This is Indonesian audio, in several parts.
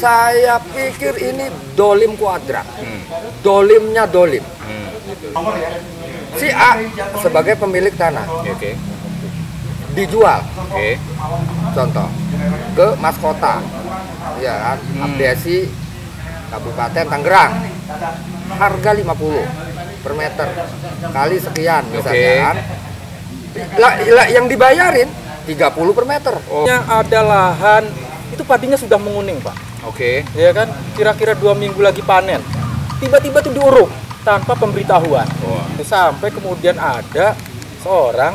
Saya pikir ini dolim kuadrat. Dolimnya dolim. Si A sebagai pemilik tanah dijual, contoh ke Mas Kota, ya kan, Abdesi Kabupaten Tangerang, harga 50 per meter kali sekian misalnya kan. Yang dibayarin 30 per meter. Yang ada lahan itu padinya sudah menguning, Pak. Ya kan, kira-kira 2 minggu lagi panen. Tiba-tiba tuh diuruk tanpa pemberitahuan. Sampai kemudian ada seorang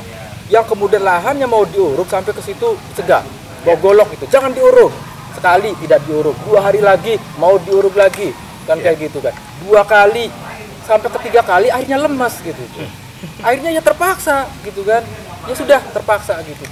yang kemudian lahannya mau diuruk sampai ke situ cegah, bawa golok itu, jangan diuruk. Sekali tidak diuruk, 2 hari lagi mau diuruk lagi, kan kayak gitu kan. 2 kali sampai ketiga kali akhirnya lemas gitu. Akhirnya ya terpaksa gitu kan. Ya sudah terpaksa gitu.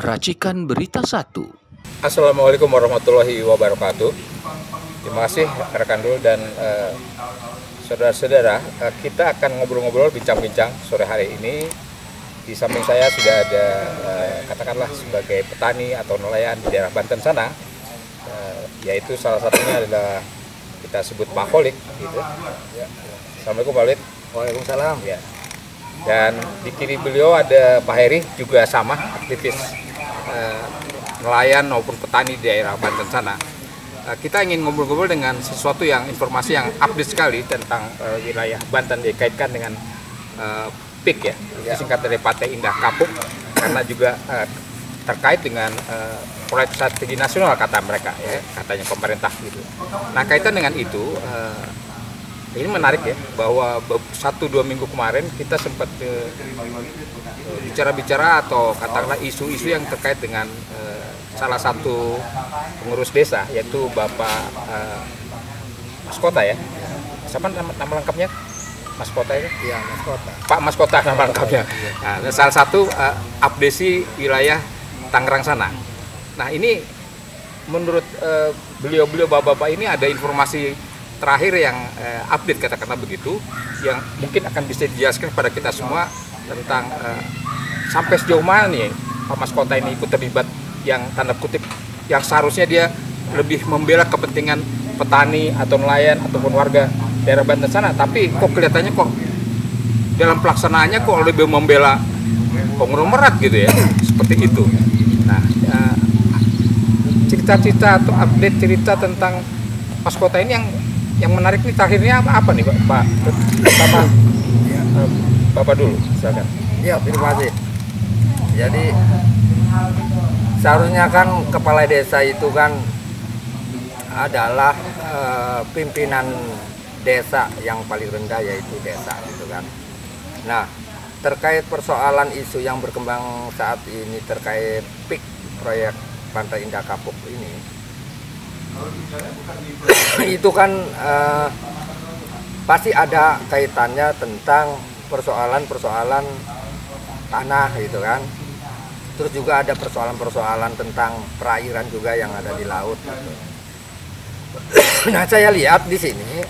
Racikan Berita 1. Assalamualaikum warahmatullahi wabarakatuh. Terima kasih rekan dulu dan saudara-saudara. Kita akan ngobrol-ngobrol, bincang-bincang sore hari ini. Di samping saya sudah ada katakanlah sebagai petani atau nelayan di daerah Banten sana, yaitu salah satunya adalah kita sebut Pak Holik gitu. Assalamualaikum Pak Holik. Waalaikumsalam. Ya. Dan di kiri beliau ada Pak Heri, juga sama aktivis nelayan maupun petani di daerah Banten sana. Kita ingin ngobrol-ngobrol dengan sesuatu yang informasi yang update sekali tentang wilayah Banten dikaitkan dengan PIK ya, singkat dari Partai Indah Kapuk, karena juga terkait dengan proyek strategi nasional kata mereka ya, katanya pemerintah gitu. Nah kaitan dengan itu ini menarik ya, bahwa 1-2 minggu kemarin kita sempat bicara-bicara atau katakanlah isu-isu yang terkait dengan salah satu pengurus desa, yaitu Bapak Mas Kota ya. Siapa nama lengkapnya? Mas Kota ya? Iya, Mas Kota. Pak Mas Kota nama lengkapnya. Nah, salah satu abdesi wilayah Tangerang sana. Nah ini menurut beliau-beliau bapak-bapak ini ada informasi terakhir yang update kata-kata begitu, yang mungkin akan bisa dijelaskan kepada kita semua tentang sampai sejauh mana nih Pak Mas Kota ini ikut terlibat yang tanda kutip yang seharusnya dia lebih membela kepentingan petani atau nelayan ataupun warga daerah Banten sana, tapi kok kelihatannya kok dalam pelaksanaannya kok lebih membela konglomerat gitu ya, seperti itu. Nah cerita-cerita atau update cerita tentang Mas Kota ini yang menarik nih terakhirnya apa nih Pak? Pertama Bapak dulu, silakan. Ya, terima kasih. Jadi seharusnya kan kepala desa itu kan adalah pimpinan desa yang paling rendah, yaitu desa gitu kan. Nah, terkait persoalan isu yang berkembang saat ini terkait PIK, proyek Pantai Indah Kapuk ini, itu kan pasti ada kaitannya tentang persoalan-persoalan tanah gitu kan. Terus juga ada persoalan-persoalan tentang perairan juga yang ada di laut gitu. Nah saya lihat di sini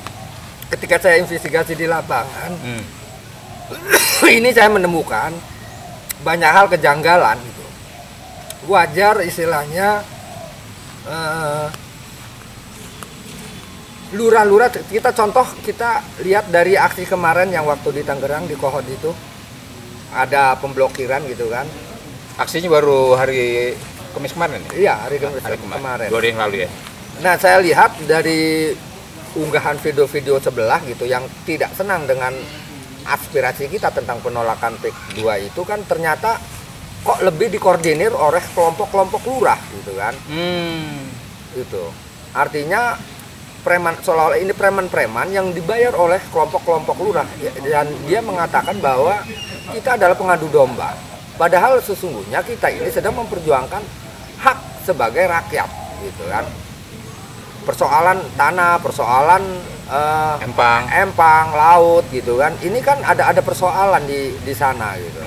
ketika saya investigasi di lapangan, ini saya menemukan banyak hal kejanggalan gitu. Wajar istilahnya lurah-lurah, kita lihat dari aksi kemarin yang waktu di Tangerang di Kohod itu ada pemblokiran gitu kan. Aksinya baru hari Kamis kemarin ya? Iya, hari Kamis kemarin. 2 hari yang lalu ya. Nah, saya lihat dari unggahan video-video sebelah gitu yang tidak senang dengan aspirasi kita tentang penolakan PIK 2 itu kan ternyata kok lebih dikoordinir oleh kelompok-kelompok lurah gitu kan. Gitu. Artinya preman, seolah-olah ini preman-preman yang dibayar oleh kelompok-kelompok lurah, dan dia mengatakan bahwa kita adalah pengadu domba. Padahal sesungguhnya kita ini sedang memperjuangkan hak sebagai rakyat, gitu kan. Persoalan tanah, persoalan empang, laut, gitu kan. Ini kan ada persoalan di sana, gitu.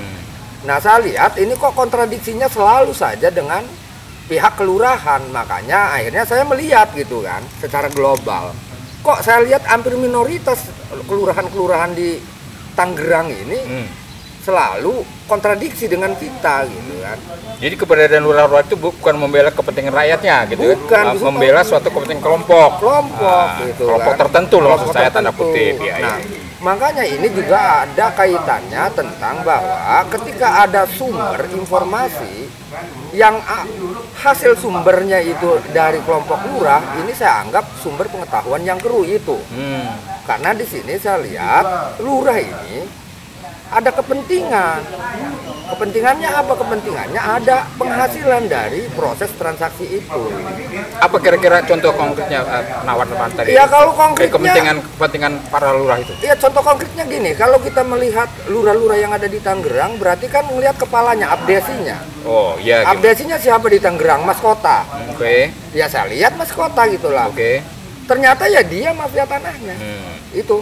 Nah, saya lihat ini kok kontradiksinya selalu saja dengan pihak kelurahan. Makanya akhirnya saya melihat gitu kan secara global. Kok saya lihat hampir minoritas kelurahan-kelurahan di Tangerang ini selalu kontradiksi dengan kita gitu kan. Jadi keberadaan lurah-lurah itu bukan membela kepentingan rakyatnya gitu Bukan, kan, membela suatu kepentingan kelompok gitu kelompok kan. tertentu loh maksud Kelompok saya tanda tertentu. kutip ya. Nah, makanya ini juga ada kaitannya tentang bahwa ketika ada sumber informasi yang hasil sumbernya itu dari kelompok lurah, ini saya anggap sumber pengetahuan yang keruh itu. Karena di sini saya lihat lurah ini ada kepentingan. Kepentingannya apa? Kepentingannya ada penghasilan dari proses transaksi itu. Apa kira-kira contoh konkretnya penawaran tadi? Ya kalau konkretnya kepentingan para lurah itu. ya contoh konkretnya gini, kalau kita melihat lurah-lurah yang ada di Tangerang, berarti kan melihat kepalanya, abdesinya. Oh iya. Abdesinya siapa di Tangerang? Mas Kota. Oke. Ya saya lihat Mas Kota gitulah. Oke. Ternyata ya dia mafia tanahnya. Itu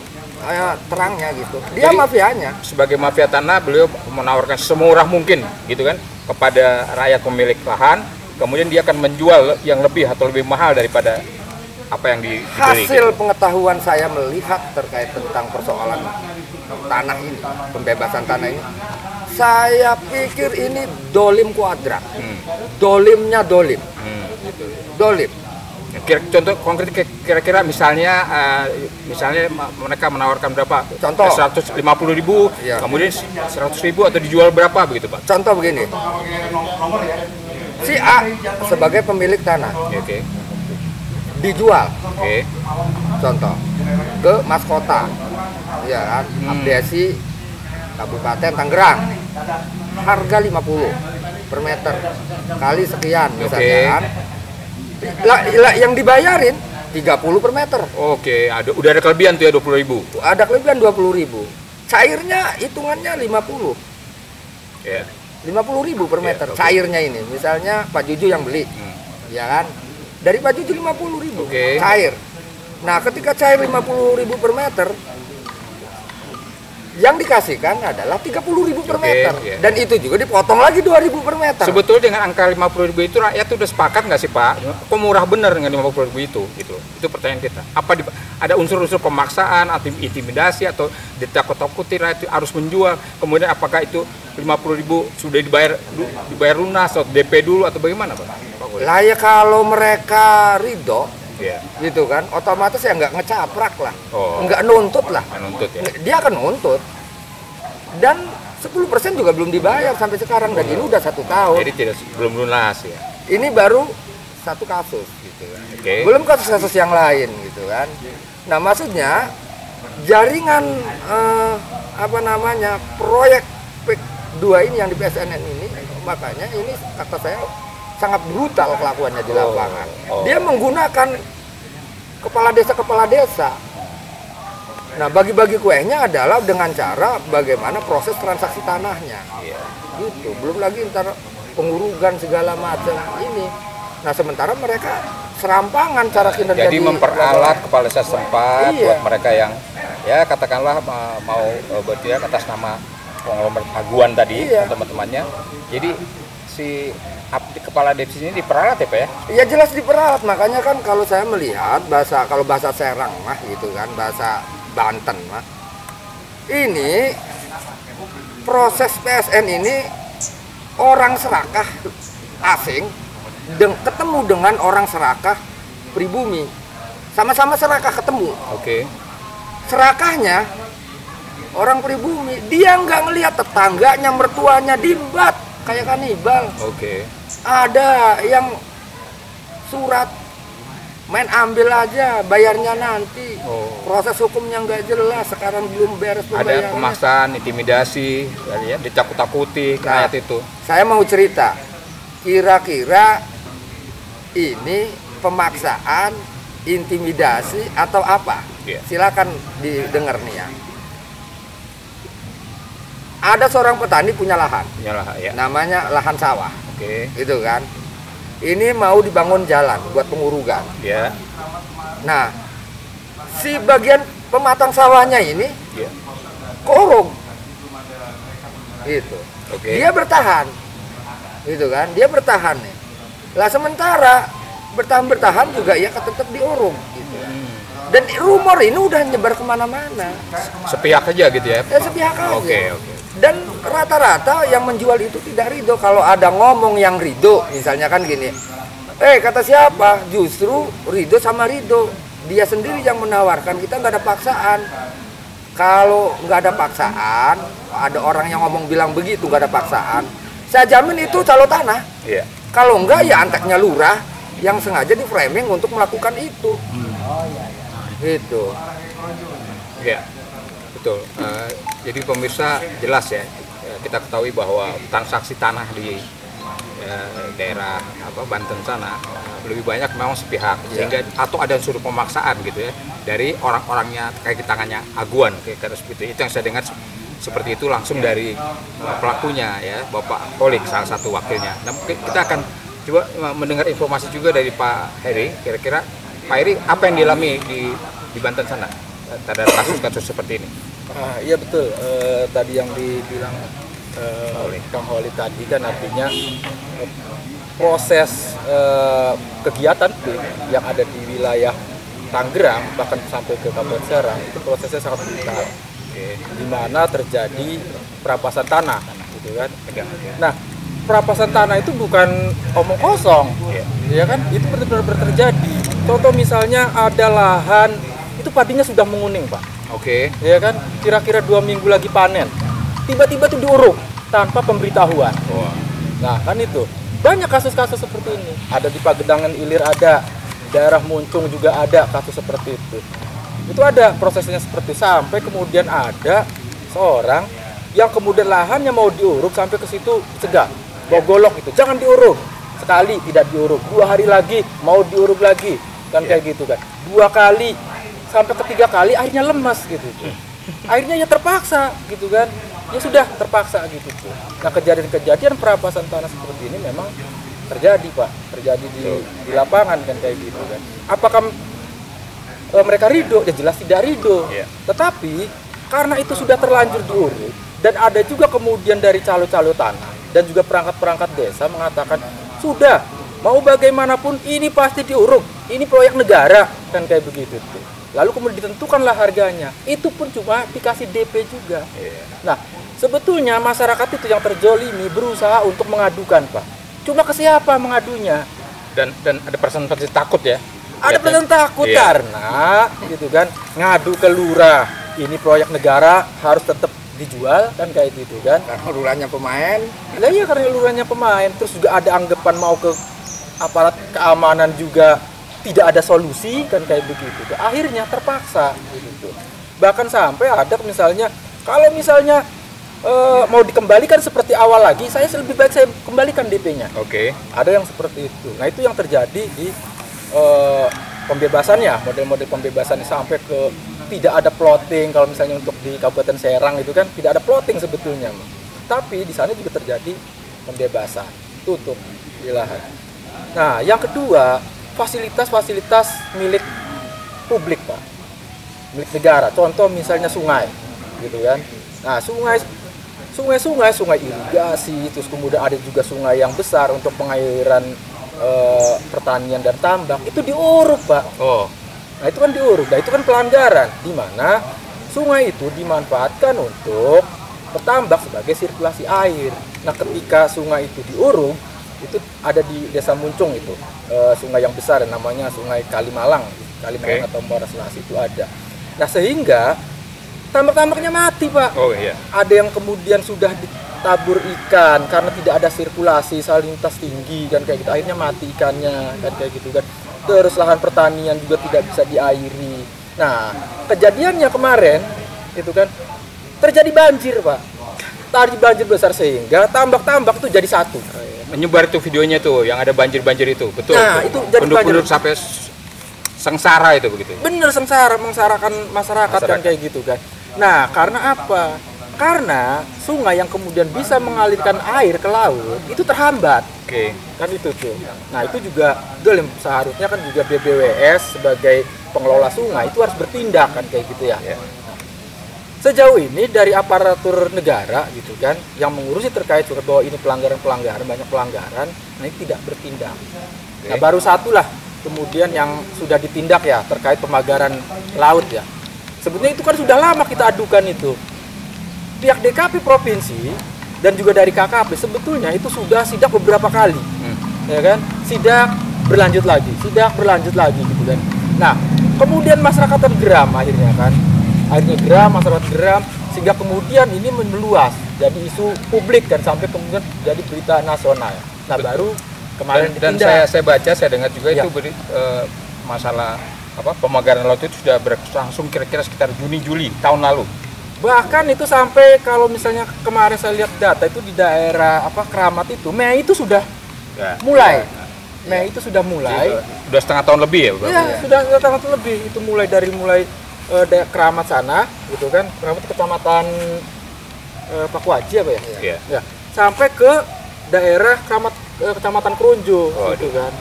terangnya gitu. Dia Jadi, mafianya. Sebagai mafia tanah, beliau menawarkan semurah mungkin gitu kan kepada rakyat pemilik lahan, kemudian dia akan menjual yang lebih atau lebih mahal daripada apa yang dibeli. Hasil pengetahuan saya melihat terkait tentang persoalan tanah ini, pembebasan tanah ini, saya pikir ini dolim kuadrat. Dolimnya dolim. Dolim. Contoh konkret kira-kira misalnya mereka menawarkan berapa? Contoh 150.000, ya. kemudian 100.000 atau dijual berapa begitu Pak? Contoh begini, si A sebagai pemilik tanah Oke. dijual, Oke. contoh ke Mas Kota, ya kan, Abdesi Kabupaten Tangerang, harga 50 per meter kali sekian misalnya kan. Lah, yang dibayarin 30 per meter. Oke, udah ada kelebihan tuh ya 20.000. Ada kelebihan 20.000. Cairnya hitungannya 50. Ya. 50.000 per meter. Okay. Cairnya ini. Misalnya Pak Juju yang beli. Ya kan? Dari Pak Juju 50.000. Okay. Cair. Nah, ketika cair 50.000 per meter, yang dikasihkan adalah 30.000 per meter. Yeah. Dan itu juga dipotong lagi 2.000 per meter. Sebetulnya dengan angka 50.000 itu rakyat udah sepakat nggak sih Pak? Kok murah bener dengan 50.000 itu? Gitu. Itu pertanyaan kita. Apa ada unsur-unsur pemaksaan atau intimidasi atau ditakut-takuti rakyat harus menjual? Kemudian apakah itu 50.000 sudah dibayar lunas atau DP dulu atau bagaimana Pak? Lah ya kalau mereka ridho, yeah, gitu kan, otomatis ya nggak ngecaprak lah, Oh. nggak nuntut lah. Nuntut ya. Dia akan nuntut. Dan 10% juga belum dibayar sampai sekarang, dan ini udah 1 tahun. Jadi belum lunas ya. Ini baru 1 kasus gitu kan. Oke. Belum kasus-kasus yang lain gitu kan. Nah maksudnya jaringan proyek PIK2 ini yang di PSNN ini, makanya ini kata saya sangat brutal kelakuannya di lapangan. Dia menggunakan kepala desa. Nah, bagi-bagi kuenya adalah dengan cara bagaimana proses transaksi tanahnya. Gitu. Belum lagi ntar pengurugan segala macam ini. Nah, sementara mereka serampangan cara kinerja. Jadi memperalat kepala desa setempat buat mereka yang ya katakanlah mau bertindak atas nama konglomerat Aguan tadi teman-temannya. Jadi si kepala desa ini diperalat ya Pak ya? Iya jelas diperalat, makanya kan kalau saya melihat kalau bahasa Serang mah gitu kan, bahasa Banten mah, ini proses PSN ini orang serakah asing ketemu dengan orang serakah pribumi, sama-sama serakah ketemu. Oke. Serakahnya orang pribumi, dia nggak ngelihat tetangganya, mertuanya dimbat kayak kanibal. Oke. Ada yang surat main ambil aja, bayarnya nanti. Proses hukumnya nggak jelas, sekarang belum beres pembayarannya. Ada pemaksaan, intimidasi, ya, ditakut-takuti rakyat itu. Saya mau cerita, kira-kira ini pemaksaan, intimidasi atau apa? Silakan didengar nih ya. Ada seorang petani punya lahan, namanya lahan sawah, gitu kan. Ini mau dibangun jalan buat pengurugan. Nah, si bagian pematang sawahnya ini korup, gitu. Dia bertahan, gitu kan. Dia bertahan nih. Lah sementara bertahan juga ya tetap diurung gitu. Dan rumor ini udah nyebar kemana-mana. Sepihak aja gitu ya? Ya sepihak aja. Oke. Dan rata-rata yang menjual itu tidak ridho. Kalau ada ngomong yang ridho, misalnya kan gini, kata siapa? Justru ridho sama ridho. Dia sendiri yang menawarkan, kita nggak ada paksaan. Kalau nggak ada paksaan, ada orang yang ngomong bilang begitu, nggak ada paksaan, saya jamin itu calo tanah. Iya. Kalau enggak ya anteknya lurah yang sengaja di framing untuk melakukan itu. Gitu. Ya, betul. Jadi pemirsa jelas ya, kita ketahui bahwa transaksi tanah di daerah Banten sana lebih banyak memang sepihak, sehingga atau ada unsur pemaksaan gitu ya dari orang-orangnya kaki tangannya aguan kayak seperti itu yang saya dengar seperti itu langsung dari pelakunya ya, Bapak Holik salah satu wakilnya. Nah, kita akan coba mendengar informasi juga dari Pak Heri, kira-kira Pak Heri apa yang dialami di Banten sana terhadap kasus-kasus seperti ini? Iya betul, tadi yang dibilang Kang Holik tadi kan artinya proses kegiatan yang ada di wilayah Tangerang bahkan sampai ke Kabupaten Serang itu prosesnya sangat brutal, di mana terjadi perampasan tanah, gitu kan? Nah, perampasan tanah itu bukan omong kosong, ya kan? Itu benar-benar terjadi. Contoh misalnya ada lahan itu padinya sudah menguning, Pak. Oke. Ya kan? Kira-kira 2 minggu lagi panen, tiba-tiba itu diuruk tanpa pemberitahuan. Nah, kan itu banyak kasus-kasus seperti ini. Ada di Pagedangan Ilir ada. Daerah Muncung juga ada kasus seperti itu. Itu ada prosesnya seperti sampai kemudian ada seorang yang kemudian lahannya mau diuruk sampai ke situ cegah, bawa golok gitu, jangan diuruk. Sekali tidak diuruk, 2 hari lagi mau diuruk lagi, kan kayak gitu kan. 2 kali sampai ketiga kali akhirnya lemas gitu. Akhirnya ya terpaksa gitu kan. Ya sudah terpaksa gitu. Nah, kejadian-kejadian perampasan tanah seperti ini memang terjadi, Pak, terjadi di lapangan kan kayak gitu kan. Apakah mereka ridho? Ya jelas tidak ridho. Tetapi karena itu sudah terlanjur diuruk dan ada juga kemudian dari calo-calo tanah dan juga perangkat-perangkat desa mengatakan sudah mau bagaimanapun ini pasti diuruk, ini proyek negara kan kayak begitu tuh. Lalu kemudian ditentukanlah harganya. Itu pun cuma dikasih DP juga. Nah, sebetulnya masyarakat itu yang terjolimi berusaha untuk mengadukan, Pak. Cuma ke siapa mengadunya? Dan ada perasaan takut ya? Ada perasaan takut karena gitu kan, ngadu ke lurah. Ini proyek negara harus tetap dijual kan kayak gitu kan. Karena lurahnya pemain. Lah iya, karena lurahnya pemain. Terus juga ada anggapan mau ke aparat keamanan juga tidak ada solusi kan kayak begitu. Akhirnya terpaksa gitu. Bahkan sampai ada misalnya kalau misalnya mau dikembalikan seperti awal lagi, saya lebih baik saya kembalikan DP-nya. Oke. Ada yang seperti itu. Nah, itu yang terjadi di pembebasannya, model-model pembebasannya sampai ke tidak ada plotting. Kalau misalnya untuk di Kabupaten Serang itu kan tidak ada plotting sebetulnya. Tapi di sana juga terjadi pembebasan, tutup wilayah. Nah, yang kedua, fasilitas-fasilitas milik publik, Pak. Milik negara. Contoh misalnya sungai, gitu kan. Nah, sungai irigasi, terus kemudian ada juga sungai yang besar untuk pengairan pertanian dan tambak, itu diuruk, Pak. Nah, itu kan diuruk. Nah, itu kan pelanggaran, di mana sungai itu dimanfaatkan untuk bertambak sebagai sirkulasi air. Nah, ketika sungai itu diuruk, itu ada di Desa Muncung itu, sungai yang besar namanya Sungai Kalimalang atau Muara Selasi itu ada. Nah, sehingga tambak-tambaknya mati, Pak. Ada yang kemudian sudah ditabur ikan karena tidak ada sirkulasi salinitas tinggi kan kayak gitu, akhirnya mati ikannya kan kayak gitu kan. Terus lahan pertanian juga tidak bisa diairi. Nah, kejadiannya kemarin itu kan terjadi banjir, Pak. Tadi banjir besar sehingga tambak-tambak itu jadi satu. Menyebar itu videonya tuh yang ada banjir-banjir itu, betul. Nah, itu jadi penduduk sampai sengsara itu begitu. Bener, mengsarakan masyarakat kan kayak gitu kan. Nah, karena apa? Karena sungai yang kemudian bisa mengalirkan air ke laut itu terhambat. Kan itu tuh. Nah, itu juga seharusnya kan juga BBWS sebagai pengelola sungai itu harus bertindak kan kayak gitu ya. sejauh ini dari aparatur negara gitu kan yang mengurusi terkait surat bahwa ini pelanggaran banyak pelanggaran, nah ini tidak bertindak. Nah baru satulah kemudian yang sudah ditindak ya terkait pemagaran laut ya. Sebetulnya itu kan sudah lama kita adukan itu. Pihak DKP provinsi dan juga dari KKP sebetulnya itu sudah sidak beberapa kali, ya kan? Sidak berlanjut lagi gitu kan. Nah kemudian masyarakat tergeram akhirnya kan. Masyarakat geram sehingga kemudian ini meluas jadi isu publik dan sampai kemudian jadi berita nasional. Nah baru kemarin dan saya baca, saya dengar juga itu masalah pemagaran laut itu sudah berlangsung kira-kira sekitar Juni-Juli tahun lalu. Bahkan itu sampai kalau misalnya kemarin saya lihat data itu di daerah Keramat itu Mei itu sudah mulai. Mei itu sudah mulai. Sudah setengah tahun lebih ya? Iya, sudah setengah tahun lebih. Itu mulai daerah Keramat sana gitu kan. Keramat kecamatan Pakuaji apa ya? Iya. Ya. Sampai ke daerah kecamatan Kronjo gitu kan.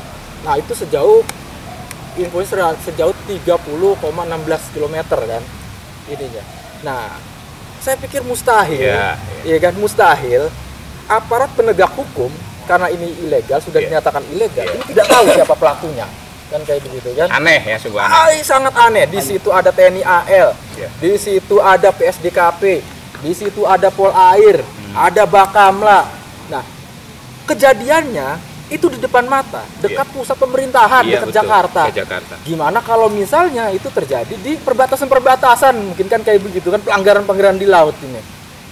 Nah, itu sejauh 30,16 km kan ininya. Nah, saya pikir mustahil. Iya kan, mustahil aparat penegak hukum karena ini ilegal, sudah dinyatakan ilegal, ini tidak tahu siapa pelakunya. Kan kayak begitu kan. Aneh ya, sungguh aneh. Sangat aneh. Di situ ada TNI AL, di situ ada PSDKP, di situ ada Polair, ada Bakamla. Nah, kejadiannya itu di depan mata, dekat pusat pemerintahan, dekat Jakarta. Gimana kalau misalnya itu terjadi di perbatasan-perbatasan, mungkin kan kayak begitu kan, pelanggaran-pelanggaran di laut ini.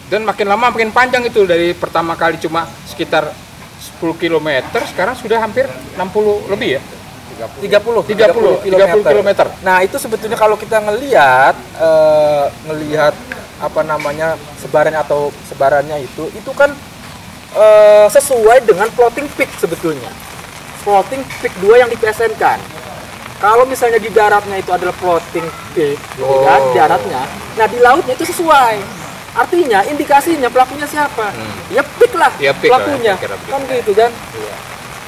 Dan makin lama makin panjang itu, dari pertama kali cuma sekitar 10 km, sekarang sudah hampir 60 lebih ya. 30 km. Nah, itu sebetulnya kalau kita ngelihat sebarannya itu kan sesuai dengan floating peak sebetulnya. Floating peak 2 yang di PSN kan. Kalau misalnya di daratnya itu adalah floating peak, kan, di daratnya. Nah, di lautnya itu sesuai. Artinya indikasinya pelakunya siapa? Ya peak lah, pelakunya. Kan gitu kan?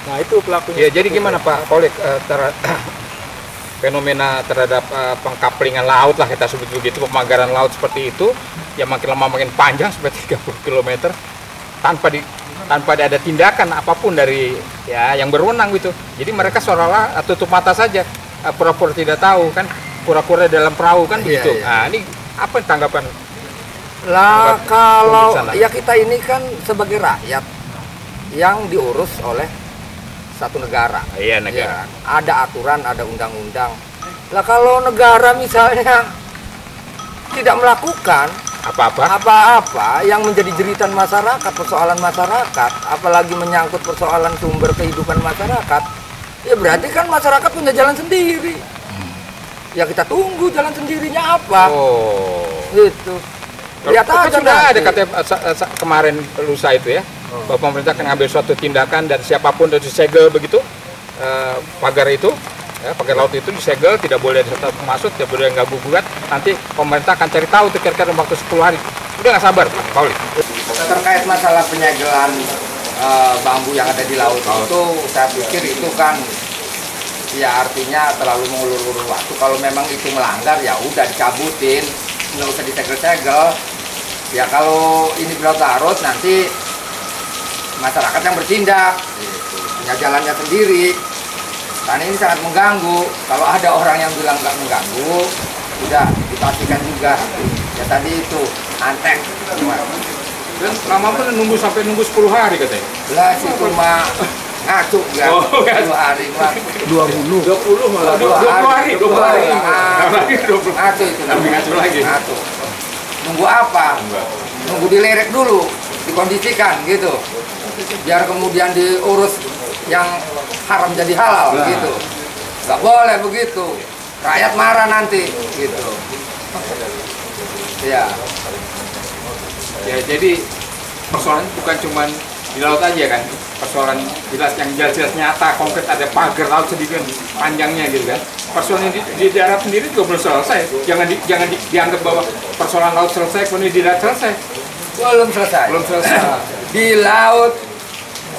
Nah, itu pelakunya. Ya, jadi gimana Pak Kolik fenomena terhadap pengkaplingan laut lah kita sebut begitu, pemagaran laut seperti itu yang makin lama makin panjang seperti 30 km tanpa ada tindakan apapun dari yang berwenang gitu. Jadi mereka seolah-olah tutup mata saja, pura-pura tidak tahu kan, pura-pura dalam perahu kan begitu. Nah, ini apa tanggapan? Lah kalau ya kita ini kan sebagai rakyat yang diurus oleh satu negara. Iya, negara. Ya, ada aturan, ada undang-undang. Lah kalau negara misalnya tidak melakukan apa-apa yang menjadi jeritan masyarakat, persoalan masyarakat, apalagi menyangkut persoalan sumber kehidupan masyarakat, ya berarti kan masyarakat punya jalan sendiri. Ya kita tunggu jalan sendirinya apa. Gitu. Lihat aja sudah ada katanya kemarin lusa itu ya, bahwa pemerintah akan ngambil suatu tindakan dan siapapun dari disegel begitu pagar itu, pagar laut itu disegel, tidak boleh masuk, tidak boleh ganggu gugat. Nanti pemerintah akan cari tahu kira-kira dalam waktu 10 hari. Udah nggak sabar Pak Pauli. Terkait masalah penyegelan bambu yang ada di laut itu, saya pikir itu kan ya artinya terlalu mengulur-ulur waktu. Kalau memang itu melanggar ya udah dicabutin, nggak usah disegel-segel. Ya kalau ini berlarut nanti masyarakat yang bertindak, punya jalannya sendiri. Karena ini sangat mengganggu. Kalau ada orang yang bilang nggak mengganggu, udah dipastikan juga. Ya tadi itu antek. Dan lama pun nunggu 10 hari katanya. Lah sih cuma ngacu nggak? 2 hari mah. 20 malah. 20 hari. Ngacu itu namanya. Ngacu lagi. Ngacu. Nunggu apa? Nunggu dilerek dulu, dikondisikan gitu. Biar kemudian diurus yang haram jadi halal gitu. Nggak boleh begitu. Rakyat marah nanti gitu. Ya. Ya, jadi persoalan bukan cuma di laut aja kan. Persoalan yang jelas nyata, konkret, ada pagar laut sedikit panjangnya gitu kan. Persoalan di darat sendiri juga belum selesai. Jangan dianggap bahwa persoalan laut selesai, kemudian di darat selesai. Belum selesai. Di laut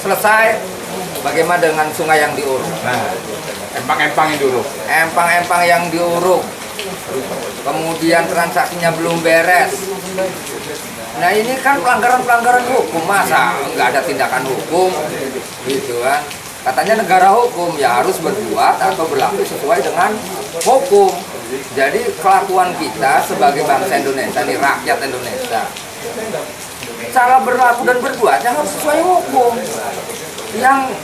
selesai. Bagaimana dengan sungai yang diuruk? Nah, empang-empang yang diuruk. Empang-empang yang diuruk. Kemudian transaksinya belum beres. Nah ini kan pelanggaran hukum, masa nggak ada tindakan hukum gitu kan. Katanya negara hukum, ya harus berbuat atau berlaku sesuai dengan hukum. Jadi kelakuan kita sebagai bangsa Indonesia, nih rakyat Indonesia, cara berlaku dan berbuatnya harus sesuai hukum. Yang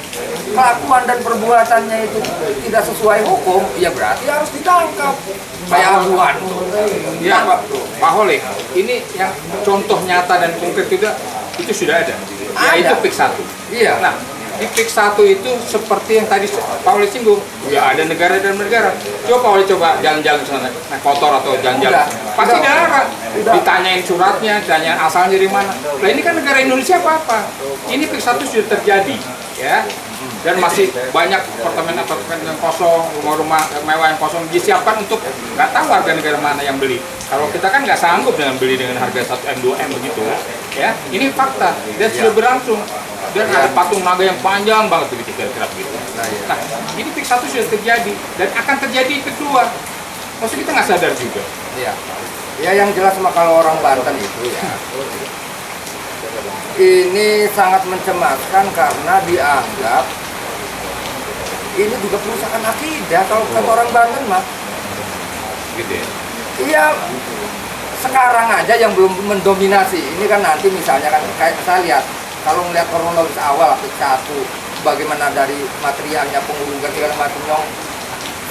kelakuan dan perbuatannya itu tidak sesuai hukum, ya berarti harus ditangkap. Kayak aduan. Ya Pak Holik, ini yang contoh nyata dan konkret juga itu sudah ada. Yaitu PIK 1. Iya. Nah, di PIK 1 itu seperti yang tadi Pak Holik singgung, ya ada negara dan negara. Coba Pak Holik coba jalan-jalan sana, naik motor atau jalan-jalan. Pasti dilarang. Ditanyain suratnya, ditanyain asalnya dari mana. Nah ini kan negara Indonesia apa-apa. Ini PIK 1 sudah terjadi, ya. Dan masih banyak apartemen-apartemen yang kosong, rumah-rumah mewah yang kosong disiapkan untuk nggak tahu warga negara mana yang beli. Kalau kita kan nggak sanggup dengan beli dengan harga 1M 2M begitu, ya. Ini fakta dan sudah berlangsung. Dan ada patung naga yang panjang banget begitu kira-kira begitu. Nah, ini PIK 1 sudah terjadi dan akan terjadi PIK 2. Maksudnya kita nggak sadar juga. Iya. Ya yang jelas mah kalau orang Banten itu ya, ini sangat mencemaskan karena dianggap ini juga perusahaan akidah kalau kata orang Banten mah. Gitu ya. Iya. Sekarang aja yang belum mendominasi. Ini kan nanti misalnya kan kayak saya lihat kalau melihat kronologis awal PIK 1, bagaimana dari materialnya penghubungan segala macamnya.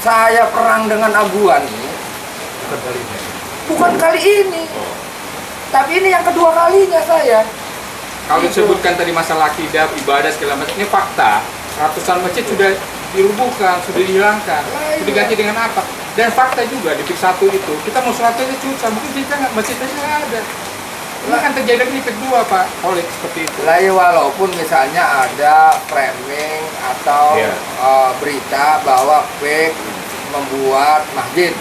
Saya perang dengan Aguan ini bukan kali ini, tapi ini yang kedua kalinya saya. Kalau disebutkan tadi masalah akidah, ibadah segala macam, ini fakta. Ratusan masjid sudah dirubuhkan, sudah dihilangkan, sudah diganti dengan apa? Dan fakta juga di PIK 1 itu, kita mau sholat aja susah, mungkin kita nggak, masjidnya nggak ada. Ini akan terjadi lagi di PIK 2, Pak Holik, seperti itu. Lah ya, walaupun misalnya ada framing atau berita bahwa PIK membuat masjid.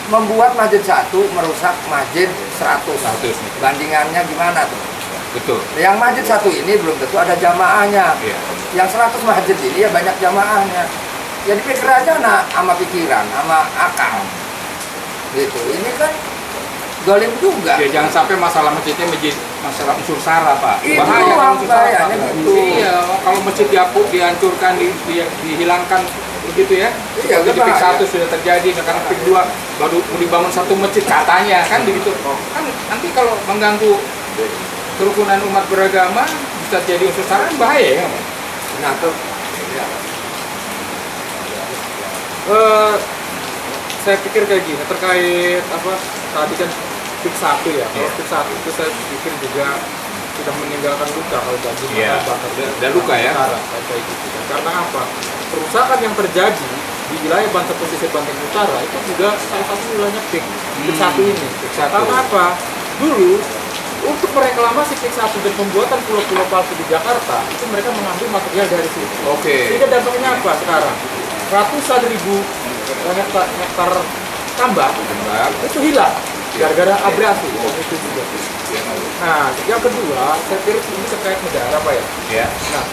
Membuat masjid 1 merusak masjid 100. Bandingannya gimana tuh? Betul. Yang masjid 1 ini belum tentu ada jamaahnya. Iya. Yang 100 masjid ini ya banyak jamaahnya. Jadi pikir aja sama pikiran, sama akal. Gitu. Ini kan zalim juga. Ya, jangan sampai masalah masjidnya menjadi masalah unsur sara, Pak. Itu Bahaya kalau unsur sara, bahayanya Pak. gitu. Iya, kalau masjid dihancurkan, dihilangkan begitu ya. Iya, Jadi PIK bahaya. 1 sudah terjadi, sekarang PIK 2 baru mau dibangun satu masjid katanya kan begitu. Kan nanti kalau mengganggu kerukunan umat beragama bisa jadi unsur sara, bahaya ya. Nah, tuh ya. Saya pikir kayak gini terkait apa tadi kan PIK 1 ya. Kalau PIK 1 itu saya pikir juga sudah meninggalkan luka kalau bagi masyarakat. Dan luka ya. Kayak gitu. Karena apa? Kerusakan yang terjadi di wilayah Banten pesisir Banten Utara itu juga salah satu wilayahnya PIK 1 ini. Karena apa? Dulu untuk mereklamasi PIK 1 dan pembuatan pulau-pulau palsu di Jakarta itu mereka mengambil material dari situ. Sehingga dampaknya apa sekarang? Ratusan ribu hektar tambak itu hilang gara-gara abrasi itu juga. Nah, yang kedua, saya pikir ini terkait negara, Pak ya. Ya. Nah,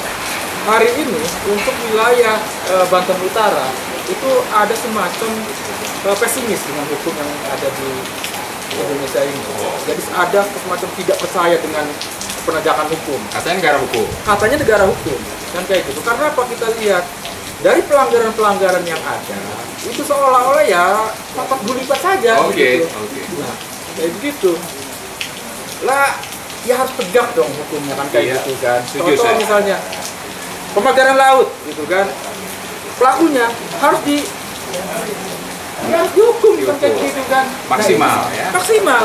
hari ini untuk wilayah Banten Utara itu ada semacam pesimis dengan hukum yang ada di Indonesia ini. Jadi ada semacam tidak percaya dengan penegakan hukum. Katanya negara hukum. Katanya negara hukum, kan kayak gitu. Karena apa kita lihat dari pelanggaran-pelanggaran yang ada itu seolah-olah ya papat gulipat saja gitu. Nah, kayak begitu. Lah, ya harus tegak dong hukumnya kan kayak gitu kan. Contoh misalnya pemagaran laut gitu kan. Pelakunya harus dihukum kan kayak gitu kan. Maksimal ya. Maksimal.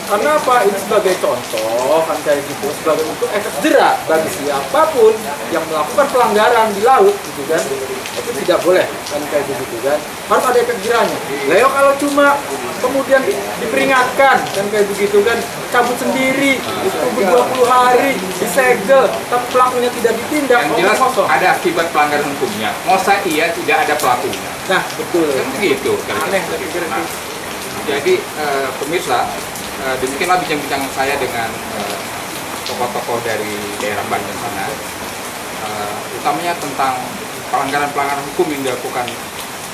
Karena apa? Ini sebagai contoh kan kayak gitu, sebagai untuk efek jerak bagi siapapun yang melakukan pelanggaran di laut gitu kan. Itu tidak boleh kan kayak gitu kan. Harus ada efek jeraknya. Leo kalau cuma kemudian diperingatkan kan kayak begitu kan, cabut sendiri itu 20 hari disegel, tapi pelakunya tidak ditindak. Yang jelas ada akibat pelanggaran hukumnya. Masa iya tidak ada pelakunya? Nah, betul. Kan begitu. Aneh saya pikir itu. Jadi pemirsa, demikianlah bincang-bincang saya dengan tokoh-tokoh dari daerah Banten sana, utamanya tentang pelanggaran-pelanggaran hukum yang dilakukan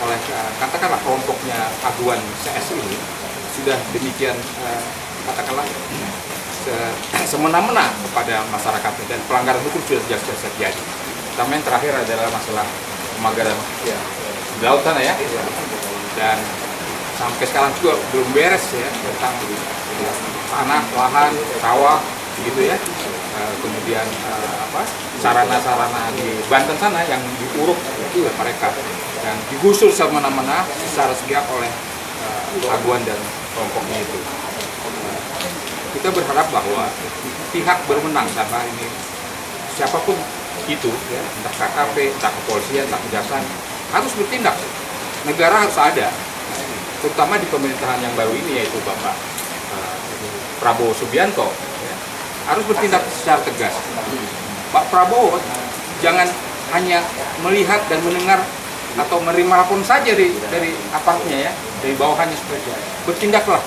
oleh katakanlah kelompoknya Aguan CS ini sudah demikian katakanlah semena-mena kepada masyarakat, dan pelanggaran hukum sudah jelas-jelas terjadi. Terutama yang terakhir adalah masalah pemagaran di laut sana ya, dan sampai sekarang juga belum beres ya tentang tanah, lahan, sawah gitu ya. Kemudian sarana-sarana di Banten sana yang diuruk oleh mereka dan digusur semena-mena secara sepihak oleh Aguan dan kelompoknya itu. Kita berharap bahwa pihak berwenang karena ini siapapun itu ya, entah KKP, entah kepolisian, entah kejaksaan harus bertindak. Negara harus ada, terutama di pemerintahan yang baru ini yaitu Bapak Prabowo Subianto ya, harus bertindak secara tegas. Pak Prabowo jangan hanya melihat dan mendengar atau menerima laporan saja dari aparatnya ya, dari bawahannya seperti itu. Bertindaklah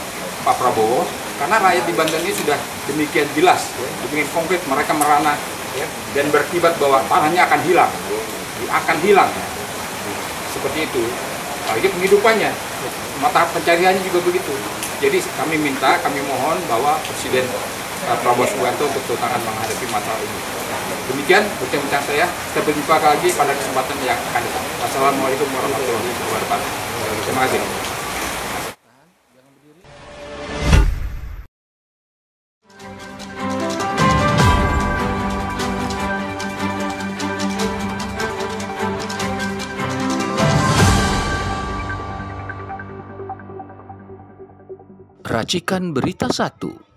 Pak Prabowo, karena rakyat di Banten ini sudah demikian jelas, ya, demikian konkret mereka merana ya, dan berakibat bahwa tanahnya akan hilang, ya. Seperti itu. Lagi penghidupannya, mata pencariannya juga begitu. Jadi kami mohon bahwa Presiden Prabowo Subianto untuk turun tangan menghadapi masalah ini. Demikian bincang-bincang saya. Kita berjumpa lagi pada kesempatan yang akan datang. Wassalamualaikum warahmatullahi wabarakatuh. Terima kasih. Racikan Berita 1.